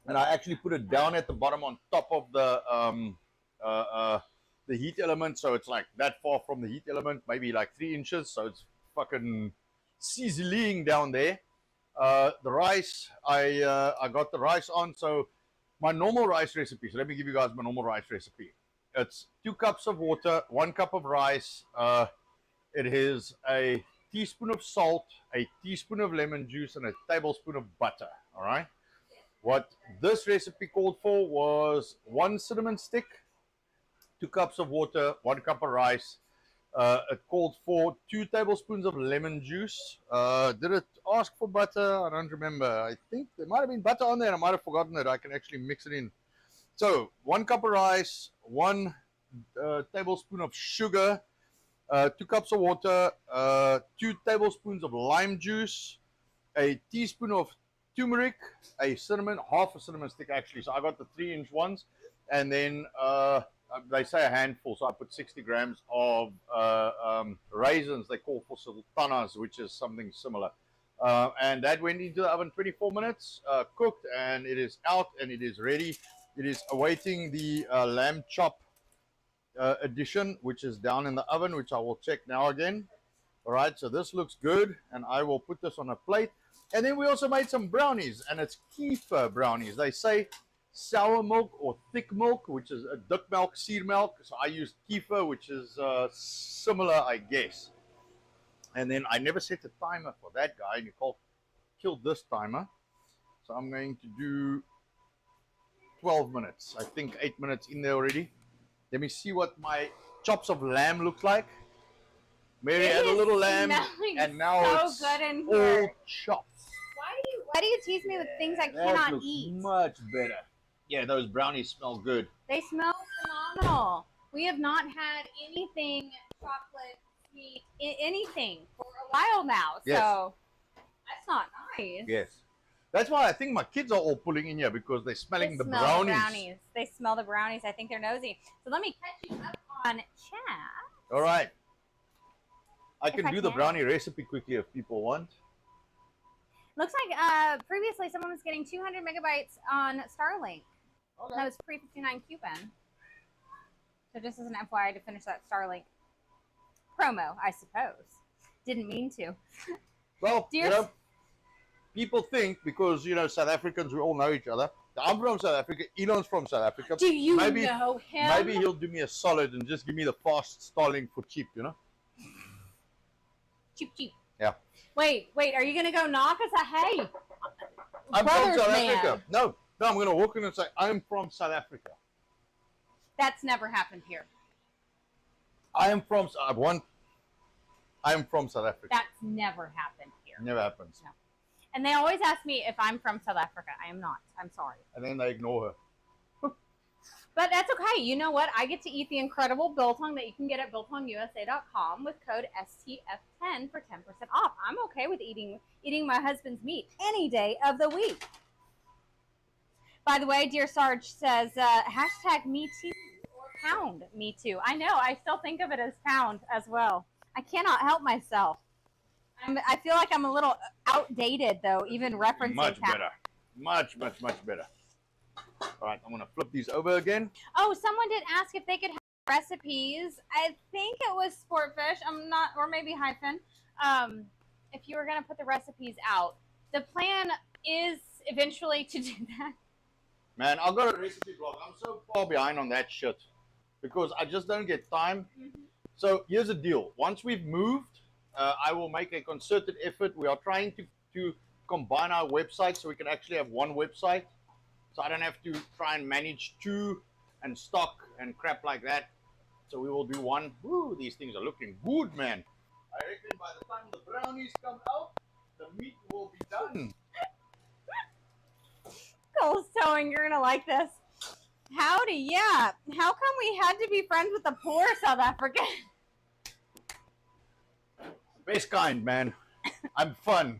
And I actually put it down at the bottom on top of the heat element. So it's like that far from the heat element, maybe like 3 inches. So it's fucking sizzling down there. The rice, I got the rice on. So my normal rice recipe. So let me give you guys my normal rice recipe. It's 2 cups of water, 1 cup of rice. It is a teaspoon of salt, a teaspoon of lemon juice, and a tablespoon of butter. All right. What this recipe called for was 1 cinnamon stick, 2 cups of water, 1 cup of rice. It called for 2 tablespoons of lemon juice. Did it ask for butter? I don't remember. I think there might have been butter on there. I might have forgotten it. I can actually mix it in. So 1 cup of rice, 1 tablespoon of sugar, 2 cups of water, 2 tablespoons of lime juice, a teaspoon of turmeric, a cinnamon, half a cinnamon stick actually. So I got the 3-inch ones, and then they say a handful, so I put 60 grams of raisins. They call for sultanas, which is something similar. And that went into the oven 24 minutes, cooked, and it is out and it is ready. It is awaiting the lamb chop addition, which is down in the oven, which I will check now again. All right, so this looks good, and I will put this on a plate. And then we also made some brownies, and it's kefir brownies. They say sour milk or thick milk, which is a dik milk, seed milk. So I used kefir, which is similar, I guess. And then I never set a timer for that guy. Nicole killed this timer. So I'm going to do 12 minutes. I think 8 minutes in there already. Let me see what my chops of lamb look like. Mary had a little lamb, and now so it's good in all here. chopped. Why do you tease me with things I That cannot looks eat? much better. Yeah, those brownies smell good. They smell phenomenal. We have not had anything chocolate, sweet, anything for a while now. Yes. So that's not nice. Yes. That's why I think my kids are all pulling in here, because they're smelling They the smell brownies. the brownies. They smell the brownies. I think they're nosy. So let me catch you up on chat. All right. I can I do the can. brownie recipe quickly if people want. Looks like previously someone was getting 200 megabytes on Starlink. Okay. That was pre-59 Cuban. So just as an FYI to finish that Starlink promo, I suppose. Didn't mean to. Well, Dear you know, people think because, you know, South Africans, we all know each other. I'm from South Africa. Elon's from South Africa. Do you maybe, know him? Maybe he'll do me a solid and just give me the fast Starlink for cheap, you know? Cheap. Yeah. Wait, are you gonna go knock us? Hey, I'm brothers, from South man. Africa. No, I'm going to walk in and say, I'm from South Africa. That's never happened here. I am from South Africa. That's never happened here. Never happens. No. And they always ask me if I'm from South Africa. I am not. I'm sorry. And then they ignore her. But that's okay. You know what? I get to eat the incredible biltong that you can get at biltongusa.com with code S.T.F. 10 for 10% off. I'm okay with eating my husband's meat any day of the week. By the way, Dear Sarge says, hashtag me too or pound me too. I know. I still think of it as pound as well. I cannot help myself. I feel like I'm a little outdated, though, even referencing Much pound. better. Much better. All right, I'm going to flip these over again. Oh, someone did ask if they could have recipes. I think it was Sportfish. I'm not, or maybe Hyphen. If you were going to put the recipes out, the plan is eventually to do that. Man, I've got a recipe blog. I'm so far behind on that shit because I just don't get time. Mm-hmm. So here's the deal. Once we've moved, I will make a concerted effort. We are trying to combine our websites so we can actually have one website. So I don't have to try and manage 2 and stock and crap like that. So we will do one. Woo, these things are looking good, man. I reckon by the time the brownies come out, the meat will be done. Cole's towing, you're going to like this. Howdy, yeah. How come we had to be friends with the poor South African? best kind, man. I'm fun.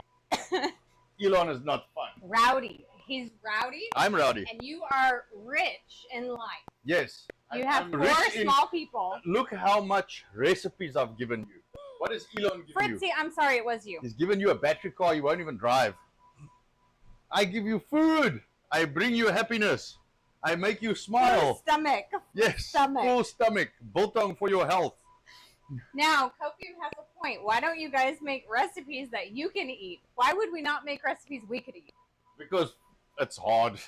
Elon is not fun. Rowdy. He's rowdy. I'm rowdy. And you are rich in life. Yes. You have I'm 4 rich in- small people. Look how much recipes I've given you. What does Elon give you? Fritzy, I'm sorry, it was you. He's given you a battery car you won't even drive. I give you food. I bring you happiness. I make you smile. Full stomach. Yes. Stomach. Full stomach. Biltong for your health. Now, Kofi has a point. Why don't you guys make recipes that you can eat? Why would we not make recipes we could eat? Because it's hard.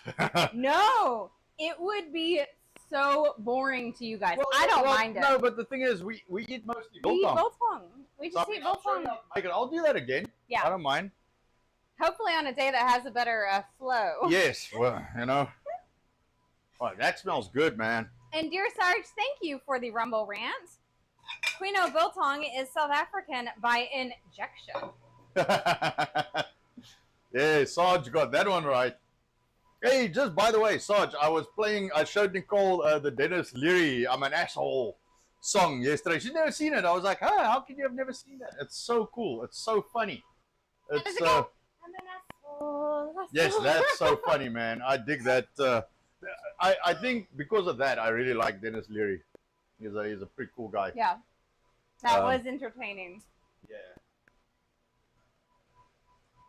No, it would be so boring to you guys. I don't mind it. No, but the thing is, we eat mostly We eat biltong. biltong. We So, just eat biltong. I'll do that again. Yeah. I don't mind. Hopefully on a day that has a better flow. Yes. Well, you know. Well, that smells good, man. And dear Sarge, thank you for the Rumble rant. Quino Biltong is South African by injection. Yeah, Sarge got that one right. Hey, just by the way, Sarge, I showed Nicole the Dennis Leary, I'm an Asshole song yesterday. She's never seen it. I was like, huh, how can you have never seen that? It's so cool. It's so funny. It's I'm an asshole. yes, that's so funny, man. I dig that. I think because of that, I really like Dennis Leary. He's a pretty cool guy. Yeah. That was entertaining. Yeah.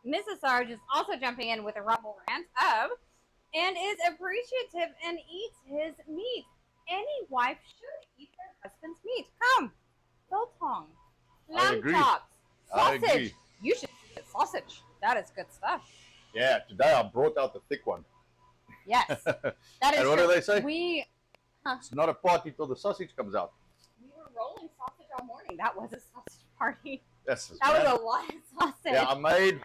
Mrs. Sarge is also jumping in with a Rumble rant of, and is appreciative and eats his meat. Any wife should eat their husband's meat. Come, biltong, I lamb agree. chops, I sausage. agree. You should eat sausage. That is good stuff. Yeah, today I brought out the thick one. Yes, that is And what true. do they say? We It's not a party till the sausage comes out. were rolling sausage all morning. That was a sausage party. Yes, That was a lot of sausage. Yeah, I made,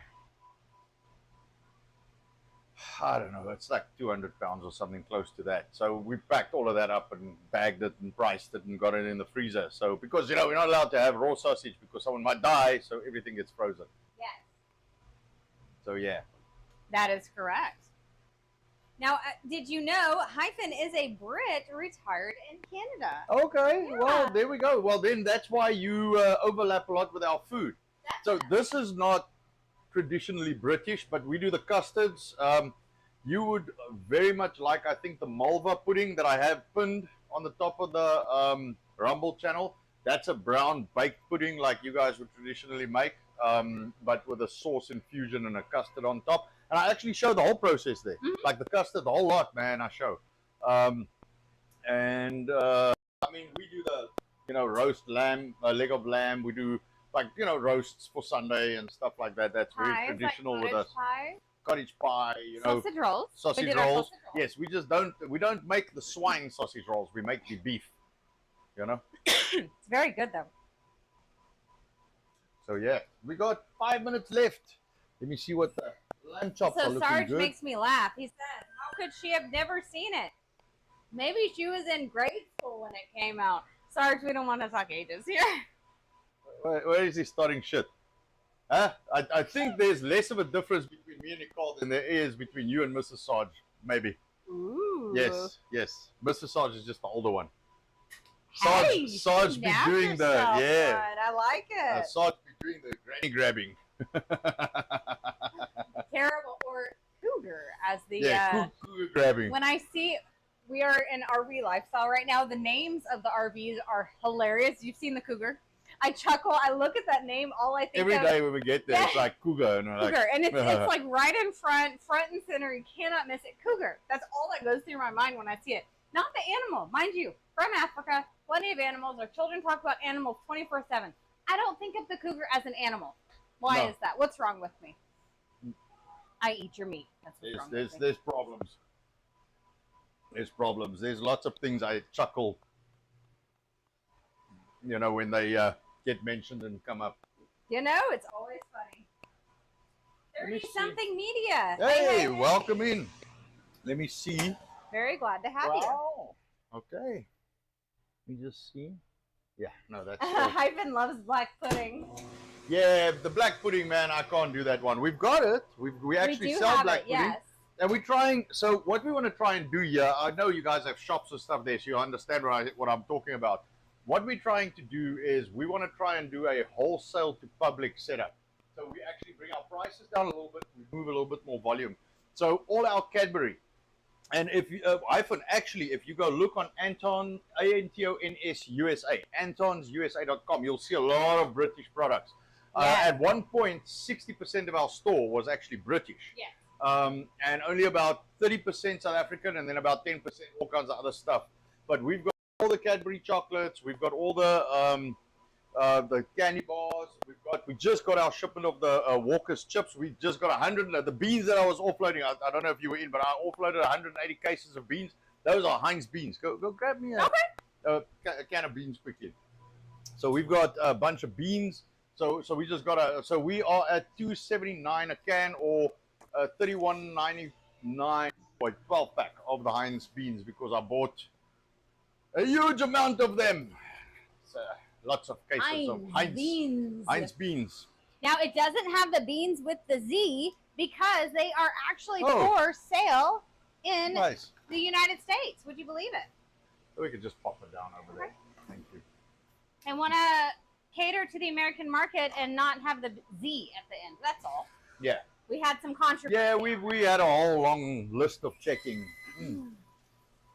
I don't know, it's like 200 pounds or something close to that. So we packed all of that up and bagged it and priced it and got it in the freezer. So because, you know, we're not allowed to have raw sausage because someone might die, so everything gets frozen. Yes, So yeah. that is correct. Now, did you know Hyphen is a Brit retired in Canada? Okay, Yeah. well, there we go. Well, then that's why you overlap a lot with our food. So this is not traditionally British, but we do the custards. You would very much like, I think, the Malva pudding that I have pinned on the top of the Rumble channel. That's a brown baked pudding like you guys would traditionally make, but with a sauce infusion and a custard on top. And I actually show the whole process there. Like the custard, the whole lot, man, I show. I mean, we do the, you know, roast lamb, leg of lamb. We do, like, you know, roasts for Sunday and stuff like that. That's very Pies, traditional like with us. pie, Cottage pie, you know, sausage rolls. We sausage did our rolls. sausage rolls. Yes, we don't make the swine sausage rolls. We make the beef, you know. It's very good though. So yeah, we got 5 minutes left. Let me see what the lamb chops are So looking Sarge good. makes me laugh. He says, "How could she have never seen it? Maybe she was in grade school when it came out." Sarge, we don't want to talk ages here. Where is he starting shit? Huh? I think there's less of a difference between me and Nicole than there is between you and Mrs. Sarge. Maybe. Ooh. Yes, yes. Mrs. Sarge is just the older one. Hey, Sarge be snap doing the, yourself, yeah. bud. I like it. Sarge be doing the granny grabbing. Terrible or cougar as the Yeah, cougar grabbing. when I see we are in RV lifestyle right now, the names of the RVs are hilarious. You've seen the cougar. I chuckle. I look at that name. All I think Every of day when we get there, it's like cougar. And we're cougar, like, and it's like right in front and center. You cannot miss it. Cougar. That's all that goes through my mind when I see it. Not the animal, mind you. From Africa, plenty of animals. Our children talk about animals 24/7. I don't think of the cougar as an animal. Why No. is that? What's wrong with me? I eat your meat. That's what's wrong with me. there's problems. There's problems. There's lots of things I chuckle, you know, when they get mentioned and come up. You know, it's always funny. Let me 30-something media. Hey, welcome in. Let me see. Very glad to have Wow. Okay. Let me just see. Yeah, no, that's you. all. Hyphen loves black pudding. Yeah, the black pudding, man, I can't do that one. We've got it. We actually we do sell have black it, pudding. yes. And we're trying, so what we want to try and do here, I know you guys have shops and stuff there, so you understand what I'm talking about. what we're trying to do is we want to try and do a wholesale to public setup. So we actually bring our prices down a little bit, we move a little bit more volume. So all our Cadbury, and if you, iPhone, actually, if you go look on Anton, ANTONS USA, antonsusa.com, you'll see a lot of British products. At one point, 60% of our store was actually British. Yeah. And only about 30% South African, and then about 10% all kinds of other stuff. But we've got all the Cadbury chocolates, we've got all the candy bars, we just got our shipment of the Walker's chips. We just got 100, the beans that I was offloading, I don't know if you were in, but I offloaded 180 cases of beans. Those are Heinz beans. Go grab me a can of beans quickly. So we've got a bunch of beans. So we just got so we are at $2.79 a can, or $31.99 for a 12 pack of the Heinz beans, because I bought a huge amount of them. So, lots of cases of Heinz beans. Heinz beans. Now it doesn't have the beans with the Z because they are actually for sale in the United States. Would you believe it? We could just pop it down over there. Thank you. I want to cater to the American market and not have the Z at the end. That's all. Yeah. We had some controversy. Yeah, we had a whole long list of checking.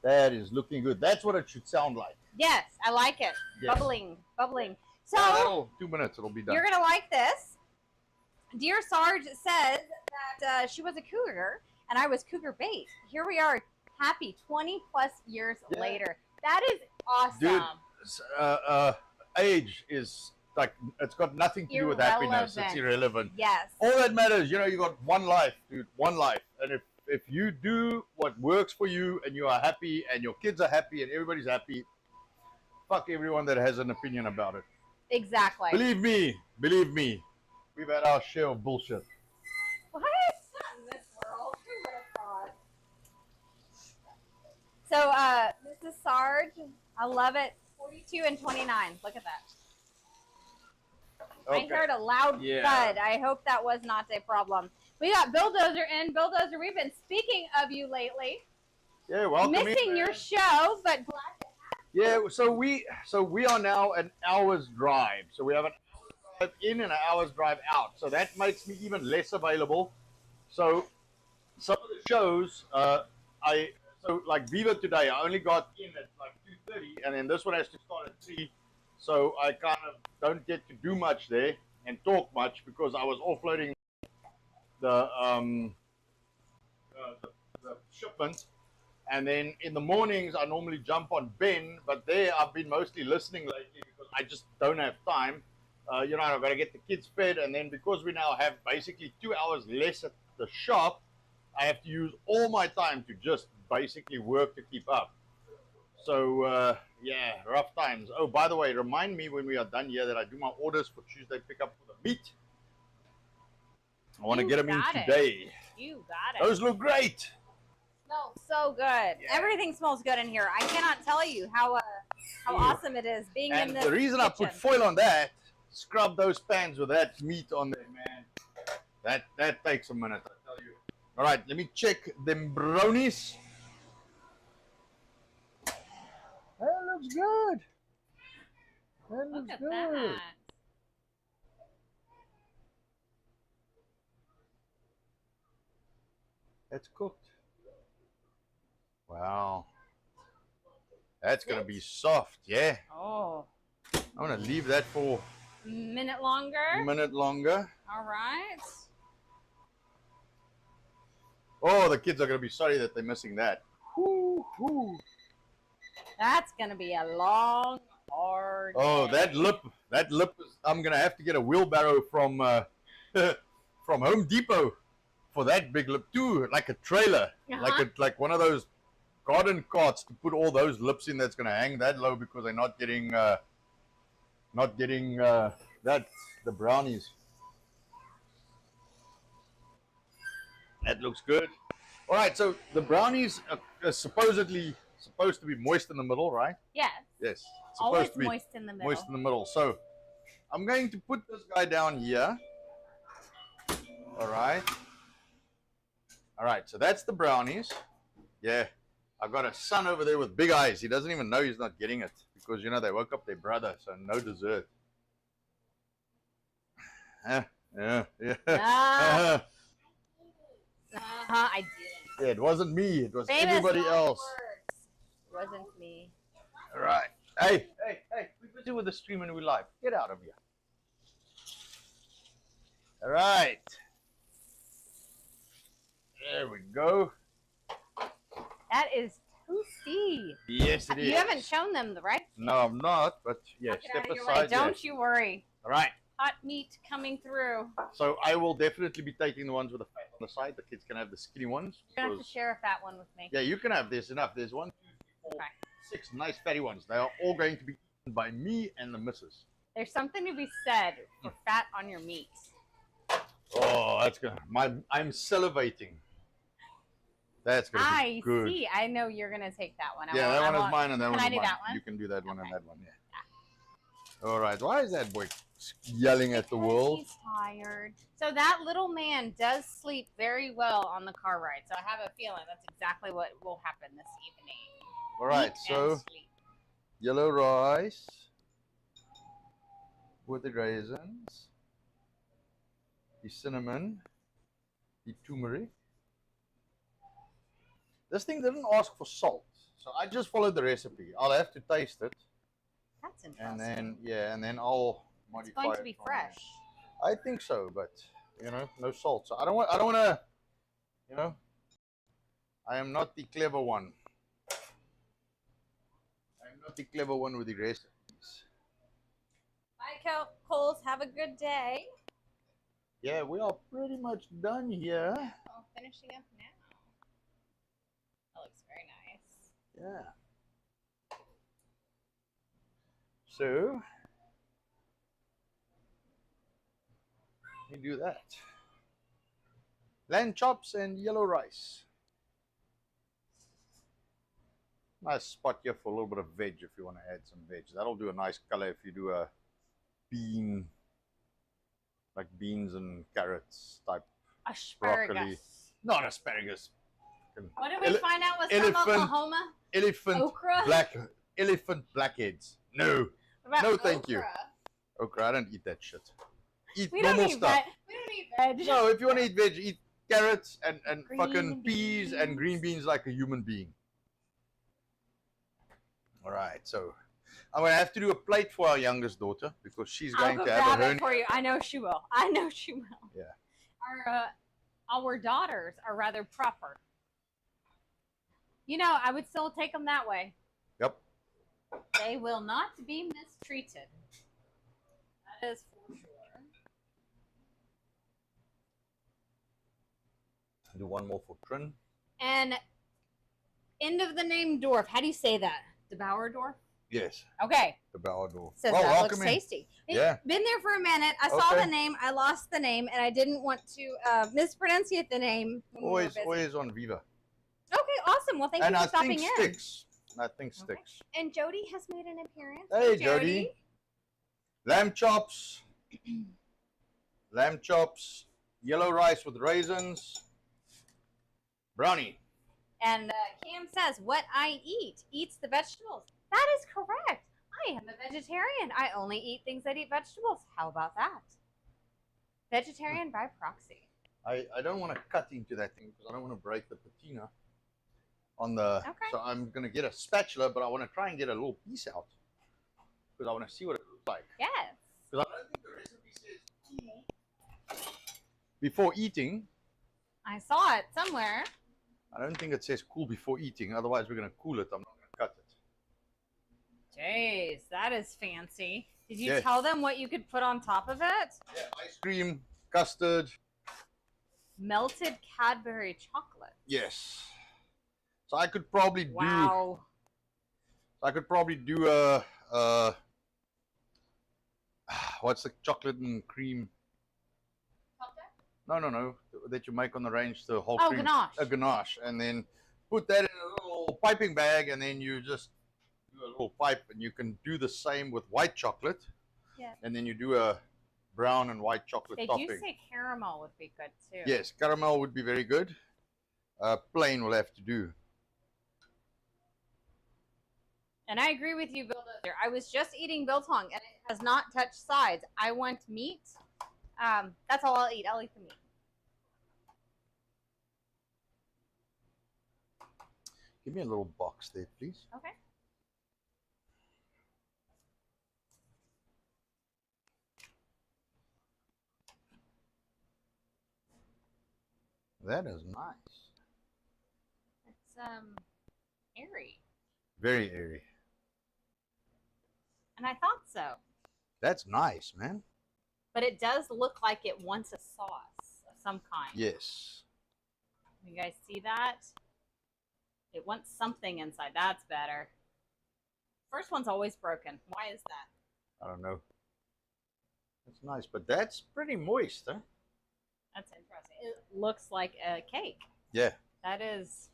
That is looking good. That's what it should sound like. Yes, I like it. Yes. Bubbling. So 2 minutes, it'll be done. You're gonna like this. Dear Sarge says that she was a cougar and I was cougar bait. Here we are, happy 20 plus years later. That is awesome. Dude, age is like, it's got nothing to do with happiness. It's irrelevant. Yes. All that matters, you know, you got one life, dude, one life. And if you do what works for you and you are happy and your kids are happy and everybody's happy, fuck everyone that has an opinion about it. Exactly. Believe me, we've had our share of bullshit. What? Not in this world. Who would have thought? So, Mrs. Sarge, I love it. 42 and 29. Look at that. Okay. I heard a loud thud. I hope that was not a problem. We got Bulldozer in. Bulldozer, we've been speaking of you lately. Yeah, welcome. Missing your show, but glad to have you. Yeah, so we are now an hour's drive. So we have an hour's drive in and an hour's drive out. So that makes me even less available. So some of the shows, so like Viva today, I only got in at like 2:30, and then this one has to start at 3. So I kind of don't get to do much there and talk much because I was offloading the shipment. And then in the mornings, I normally jump on Ben, but there I've been mostly listening lately because I just don't have time. You know, I've got to get the kids fed. And then because we now have basically 2 hours less at the shop, I have to use all my time to just basically work to keep up. So, yeah, rough times. Oh, by the way, remind me when we are done here that I do my orders for Tuesday pickup for the meat. I want to get them in today. You got it. Those look great. Smells so good. Yeah. Everything smells good in here. I cannot tell you how awesome it is being in this the reason kitchen. I put foil on that, scrub those pans with that meat on there, man. That takes a minute, I tell you. All right, let me check them brownies. That looks good. That looks good. That. That's cooked. Wow. That's going to be soft, yeah. Oh. I'm going to leave that for a minute longer. All right. Oh, the kids are going to be sorry that they're missing that. Woo. That's going to be a long, hard day. that lip is, I'm going to have to get a wheelbarrow from from Home Depot for that big lip too, like a trailer, like one of those garden carts to put all those lips in. That's going to hang that low because they're not getting the brownies. That looks good. All right, so the brownies are supposedly supposed to be moist in the middle, right? Yes. Yes. Always moist in the middle. Moist in the middle. So I'm going to put this guy down here. All right. All right, so that's the brownies. Yeah. I've got a son over there with big eyes. He doesn't even know he's not getting it because you know they woke up their brother, so no dessert. Yeah, yeah. Ah. I didn't. Yeah, it wasn't me. It was Famous everybody last else. words. It wasn't me. All right. Hey, we're busy with the stream and we live. Get out of here. All right. There we go. That is toasty. Yes, it is. You haven't shown them the right. No, I'm not, but yeah, step aside. Don't you worry. All right. Hot meat coming through. So I will definitely be taking the ones with the fat on the side. The kids can have the skinny ones. You're going to have to share a fat one with me. Yeah, you can have this. Enough. There's 1, 2, 3, 4, 6 nice fatty ones. They are all going to be eaten by me and the missus. There's something to be said for fat on your meat. Oh, that's good. I'm salivating. That's gonna be good. I see. I know you're gonna take that one. Yeah, that one is mine, and that one is mine. That one? You can do that one and that one. Yeah. All right. Why is that boy yelling at the world? He's tired. So that little man does sleep very well on the car ride. So I have a feeling that's exactly what will happen this evening. All right. So yellow rice with the raisins, the cinnamon, the turmeric. This thing didn't ask for salt, so I just followed the recipe. I'll have to taste it. That's interesting. And then, and then I'll modify it. It's going to be fresh. I think so, but no salt. So I don't want to, I am not the clever one. I'm not the clever one with the recipes. Bye, Coles. Have a good day. Yeah, we are pretty much done here. Oh, finishing up now. That looks very nice. Yeah. So, we do that. Lamb chops and yellow rice. Nice spot here for a little bit of veg if you want to add some veg. That'll do a nice color if you do a bean, like beans and carrots type. Asparagus. Broccoli. Not asparagus. What did we find out was from Oklahoma? Elephant blackheads. No. No, thank you. Okra, I don't eat that shit. Eat normal stuff. We don't eat veg. No, if you want to eat veg, eat carrots and fucking beans. peas and green beans like a human being. All right, so I'm going to have to do a plate for our youngest daughter because she's going to have a hernia. For you. I know she will. I know she will. Yeah. Our daughters are rather proper. You know, I would still take them that way. Yep. They will not be mistreated. That is for sure. Do one more for Trin. And end of the name Dorf. How do you say that? DeBauerdorf? Yes. Okay. DeBauerdorf. Says that looks tasty. Yeah. Been there for a minute. I saw the name. I lost the name, and I didn't want to mispronounce the name. Always on Viva. Okay, awesome. Well, thank you for stopping in. I think sticks. And Jody has made an appearance. Hey, Jody. Lamb chops. Lamb chops. Yellow rice with raisins. Brownie. And Cam says, what I eat eats the vegetables. That is correct. I am a vegetarian. I only eat things that eat vegetables. How about that? Vegetarian by proxy. I don't want to cut into that thing because I don't want to break the patina on the. Okay. So I'm going to get a spatula, but I want to try and get a little piece out because I want to see what it looks like. Yes. Because I don't think the recipe says cool before eating. I saw it somewhere. I don't think it says cool before eating. Otherwise, we're going to cool it. I'm not going to cut it. Jeez, that is fancy. Did you tell them what you could put on top of it? Yeah, ice cream, custard. Melted Cadbury chocolate. Yes. So I could probably do. Wow. I could probably do a what's the chocolate and cream? No. That you make on the range, the whole cream. Ganache. A ganache. And then put that in a little piping bag, and then you just do a little pipe, and you can do the same with white chocolate. Yeah. And then you do a brown and white chocolate topping. Did you say caramel would be good too? Yes, caramel would be very good. Plain will have to do. And I agree with you, Bulldozer. I was just eating biltong, and it has not touched sides. I want meat. That's all I'll eat. I'll eat the meat. Give me a little box there, please. Okay. That is nice. It's airy. Very airy. And I thought so. That's nice, man. But it does look like it wants a sauce of some kind. Yes. You guys see that? It wants something inside. That's better. First one's always broken. Why is that? I don't know. That's nice, but that's pretty moist, huh? That's interesting. It looks like a cake. Yeah. That is,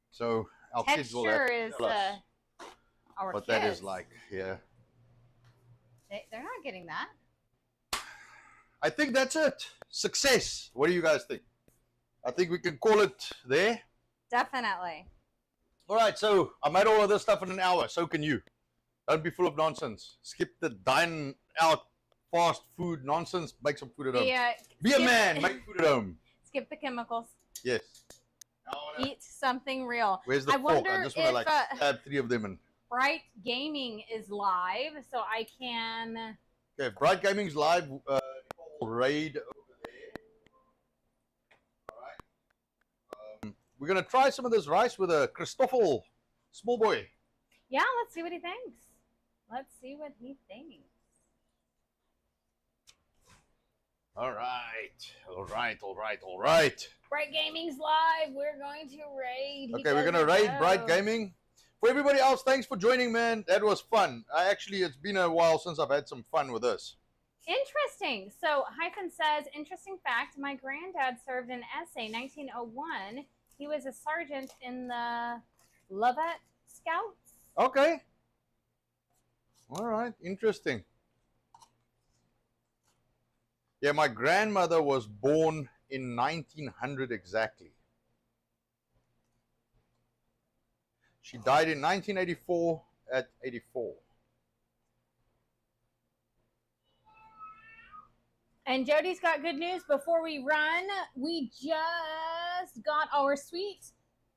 So our kids will have texture to is tell us our what kids. that is like. Yeah. They're not getting that. I think that's it. Success. What do you guys think? I think we can call it there. Definitely. All right, so I made all of this stuff in an hour. So can you. Don't be full of nonsense. Skip the dine out fast food nonsense. Make some food at home. Be a man. Make food at home. Skip the chemicals. Yes. Eat something real. Where's the I fork? wonder I just want to if, stab 3 of them in. Bright Gaming is live, so I can. Okay, Bright Gaming's live. Raid over there. All right. We're gonna try some of this rice with a Christoffel small boy. Yeah, let's see what he thinks. Let's see what he thinks. All right. Bright Gaming's live. We're going to raid. Okay, we're gonna raid Bright Gaming. For everybody else, thanks for joining, man. That was fun. It's been a while since I've had some fun with this. Interesting. So Hyphen says, interesting fact, my granddad served in SA 1901. He was a sergeant in the Lovett Scouts. Okay. All right, interesting. Yeah, my grandmother was born in 1900 exactly. She died in 1984 at 84. And Jody's got good news before we run. We just got our sweet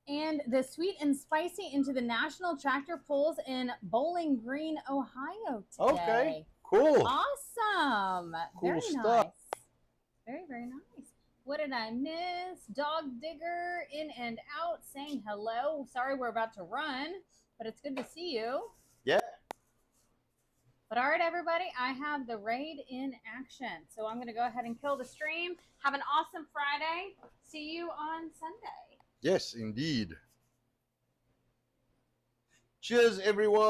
and the sweet and spicy into the National Tractor Pulls in Bowling Green, Ohio today. Okay, cool. Awesome. Cool Very stuff. nice. Very, very nice. What did I miss? Dog Digger in and out saying hello. Sorry we're about to run, but it's good to see you. Yeah. But all right, everybody, I have the raid in action. So I'm going to go ahead and kill the stream. Have an awesome Friday. See you on Sunday. Yes, indeed. Cheers, everyone.